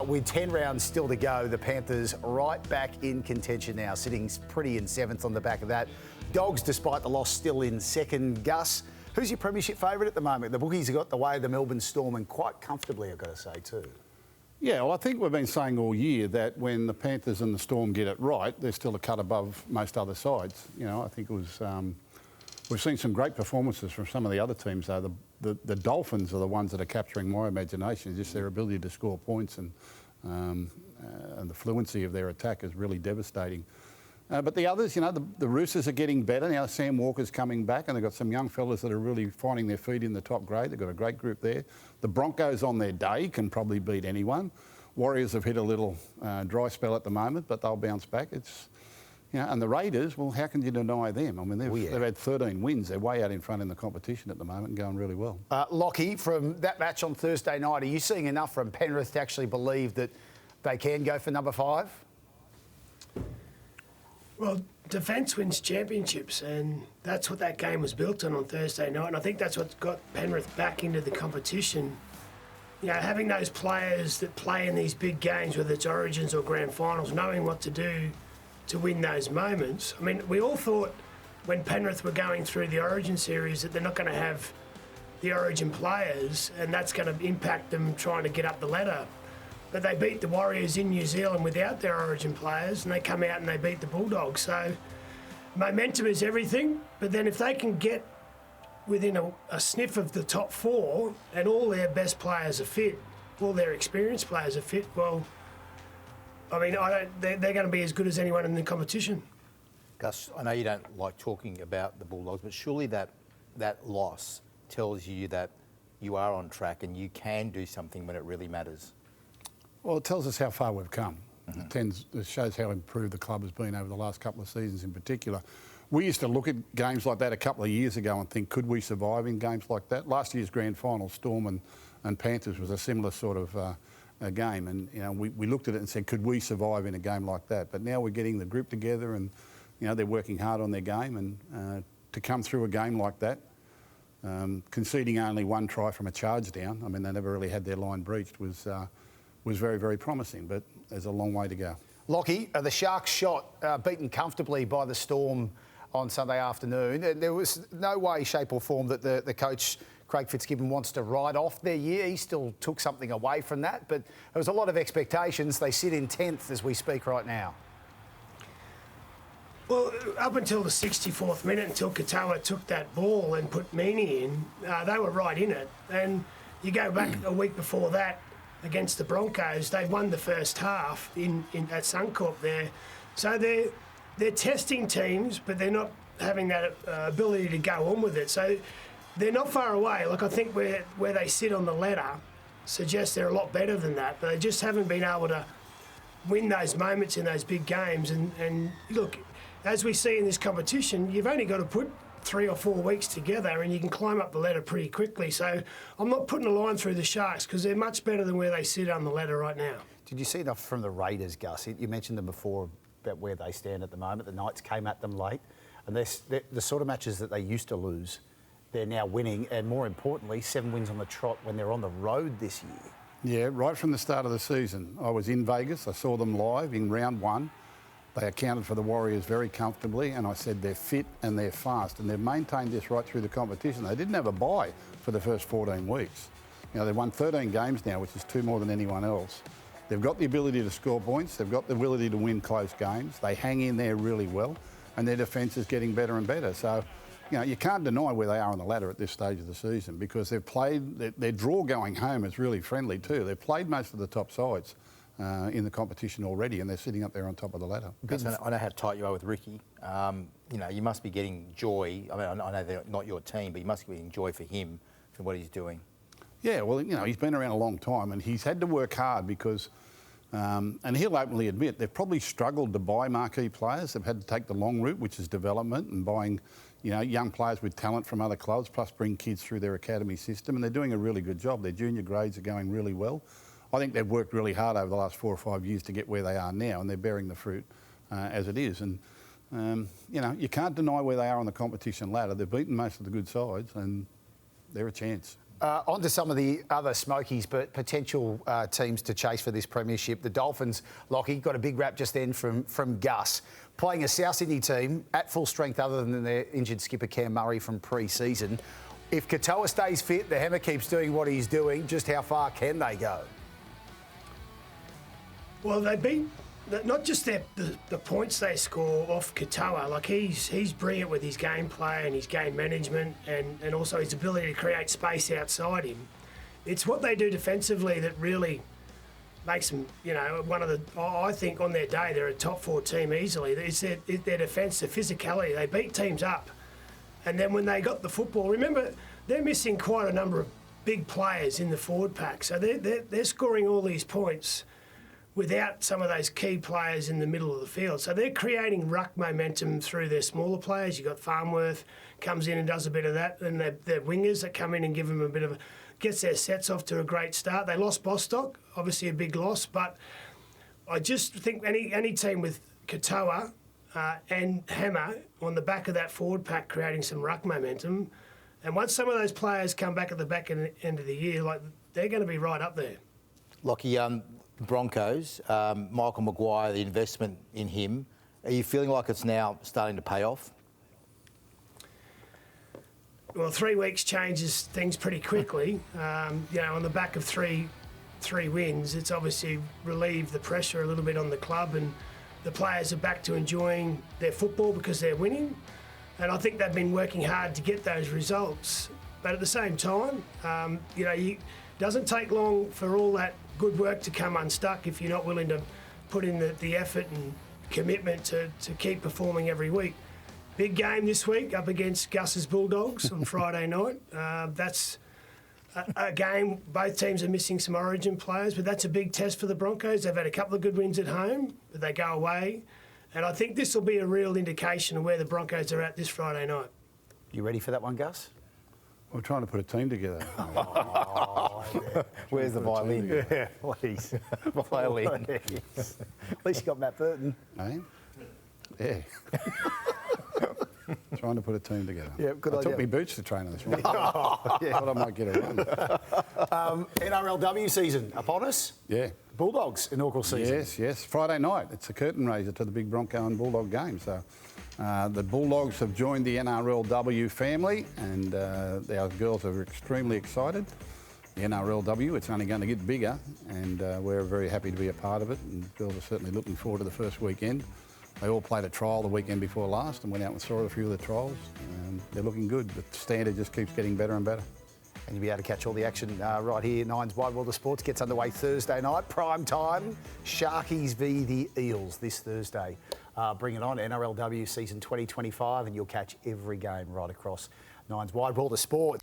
with 10 rounds still to go, the Panthers right back in contention now, sitting pretty in 7th on the back of that. Dogs, despite the loss, still in 2nd. Gus, who's your premiership favourite at the moment? The bookies have got the way of the Melbourne Storm, and quite comfortably, I've got to say, too. Yeah, well, I think we've been saying all year that when the Panthers and the Storm get it right, they're still a cut above most other sides. You know, I think it was... we've seen some great performances from some of the other teams, though. The Dolphins are the ones that are capturing my imagination. Just their ability to score points and the fluency of their attack is really devastating. But the others, you know, the Roosters are getting better. Now Sam Walker's coming back, and they've got some young fellas that are really finding their feet in the top grade. They've got a great group there. The Broncos on their day can probably beat anyone. Warriors have hit a little dry spell at the moment, but they'll bounce back. You know, and the Raiders, well, how can you deny them? I mean, they've had 13 wins. They're way out in front in the competition at the moment and going really well. Lockie, from that match on Thursday night, are you seeing enough from Penrith to actually believe that they can go for number 5? Well, defence wins championships, and that's what that game was built on Thursday night, and I think that's what got Penrith back into the competition. You know, having those players that play in these big games, whether it's Origins or Grand Finals, knowing what to do to win those moments. I mean, we all thought when Penrith were going through the Origin series that they're not going to have the Origin players, and that's going to impact them trying to get up the ladder. But they beat the Warriors in New Zealand without their Origin players, and they come out and they beat the Bulldogs. So momentum is everything, but then if they can get within a sniff of the top 4 and all their best players are fit, all their experienced players are fit, well, I mean, they're going to be as good as anyone in the competition. Gus, I know you don't like talking about the Bulldogs, but surely that loss tells you that you are on track and you can do something when it really matters. Well, it tells us how far we've come. It shows how improved the club has been over the last couple of seasons in particular. We used to look at games like that a couple of years ago and think, could we survive in games like that? Last year's grand final, Storm and Panthers, was a similar sort of a game, and you know, we looked at it and said, could we survive in a game like that? But now we're getting the group together, and you know, they're working hard on their game, and to come through a game like that, conceding only 1 try from a charge down, I mean, they never really had their line breached, was very, very promising, but there's a long way to go. Lockie, the Sharks shot beaten comfortably by the Storm on Sunday afternoon. There was no way, shape or form that the coach, Craig Fitzgibbon, wants to write off their year. He still took something away from that, but there was a lot of expectations. They sit in 10th as we speak right now. Well, up until the 64th minute, until Katoa took that ball and put Meaney in, they were right in it. And you go back a week before that against the Broncos, they won the first half at Suncorp there. So they're testing teams, but they're not having that ability to go on with it. So they're not far away. Like, I think where they sit on the ladder suggests they're a lot better than that, but they just haven't been able to win those moments in those big games. And look, as we see in this competition, you've only got to put 3 or 4 weeks together and you can climb up the ladder pretty quickly. So I'm not putting a line through the Sharks because they're much better than where they sit on the ladder right now. Did you see enough from the Raiders, Gus? You mentioned them before about where they stand at the moment. The Knights came at them late, and they're the sort of matches that they used to lose, they're now winning, and more importantly, 7 wins on the trot when they're on the road this year. Yeah, right from the start of the season. I was in Vegas. I saw them live in round 1. They accounted for the Warriors very comfortably, and I said they're fit and they're fast, and they've maintained this right through the competition. They didn't have a bye for the first 14 weeks. You know, they've won 13 games now, which is 2 more than anyone else. They've got the ability to score points. They've got the ability to win close games. They hang in there really well, and their defence is getting better and better. So, you know, you can't deny where they are on the ladder at this stage of the season because they've played, their draw going home is really friendly too. They've played most of the top sides in the competition already, and they're sitting up there on top of the ladder. I know how tight you are with Ricky. You know, you must be getting joy. I mean, I know they're not your team, but you must be getting joy for him, for what he's doing. Yeah, well, you know, he's been around a long time, and he's had to work hard because, and he'll openly admit, they've probably struggled to buy marquee players. They've had to take the long route, which is development and buying, you know, young players with talent from other clubs, plus bring kids through their academy system, and they're doing a really good job. Their junior grades are going really well. I think they've worked really hard over the last 4 or 5 years to get where they are now, and they're bearing the fruit as it is. And, you know, you can't deny where they are on the competition ladder. They've beaten most of the good sides, and they're a chance. On to some of the other smokies, but potential teams to chase for this premiership. The Dolphins, Lockie, got a big rap just then from Gus. Playing a South Sydney team at full strength other than their injured skipper Cam Murray from pre-season. If Katoa stays fit, the Hammer keeps doing what he's doing, just how far can they go? Well, they beat not just the points they score off Katoa. Like he's brilliant with his gameplay and his game management, and also his ability to create space outside him. It's what they do defensively that really makes them, one of the. I think on their day they're a top 4 team easily. It's their defence, their physicality. They beat teams up, and then when they got the football, remember they're missing quite a number of big players in the forward pack, so they're scoring all these points without some of those key players in the middle of the field. So they're creating ruck momentum through their smaller players. You've got Farnworth comes in and does a bit of that, and their wingers that come in and give them a bit of gets their sets off to a great start. They lost Bostock, obviously a big loss, but I just think any team with Katoa and Hammer on the back of that forward pack creating some ruck momentum, and once some of those players come back at the back end of the year, like they're going to be right up there. Lockie, Broncos, Michael Maguire, the investment in him, are you feeling like it's now starting to pay off? Well, 3 weeks changes things pretty quickly. On the back of three wins, it's obviously relieved the pressure a little bit on the club, and the players are back to enjoying their football because they're winning. And I think they've been working hard to get those results. But at the same time, it doesn't take long for all that good work to come unstuck if you're not willing to put in the effort and commitment to keep performing every week. Big game this week up against Gus's Bulldogs on Friday night. That's a game, both teams are missing some origin players, but that's a big test for the Broncos. They've had a couple of good wins at home, but they go away. And I think this will be a real indication of where the Broncos are at this Friday night. You ready for that one, Gus? We're trying to put a team together. Where's the violin? Yeah, please. Violin. Please. At least you got Matt Burton. Eh? Yeah. Trying to put a team together. Yeah, good idea. I took me boots to train this morning. Yeah. Thought I might get a run. NRLW season upon us. Yeah. Bulldogs inaugural season. Yes. Friday night. It's a curtain raiser to the big Bronco and Bulldog game. So the Bulldogs have joined the NRLW family, and our girls are extremely excited. The NRLW, it's only going to get bigger, and we're very happy to be a part of it. And the girls are certainly looking forward to the first weekend. They all played a trial the weekend before last and went out and saw a few of the trials. They're looking good. The standard just keeps getting better and better. And you'll be able to catch all the action right here. Nine's Wide World of Sports gets underway Thursday night, prime time. Sharkies v the Eels this Thursday. Bring it on, NRLW season 2025, and you'll catch every game right across Nine's Wide World of Sport.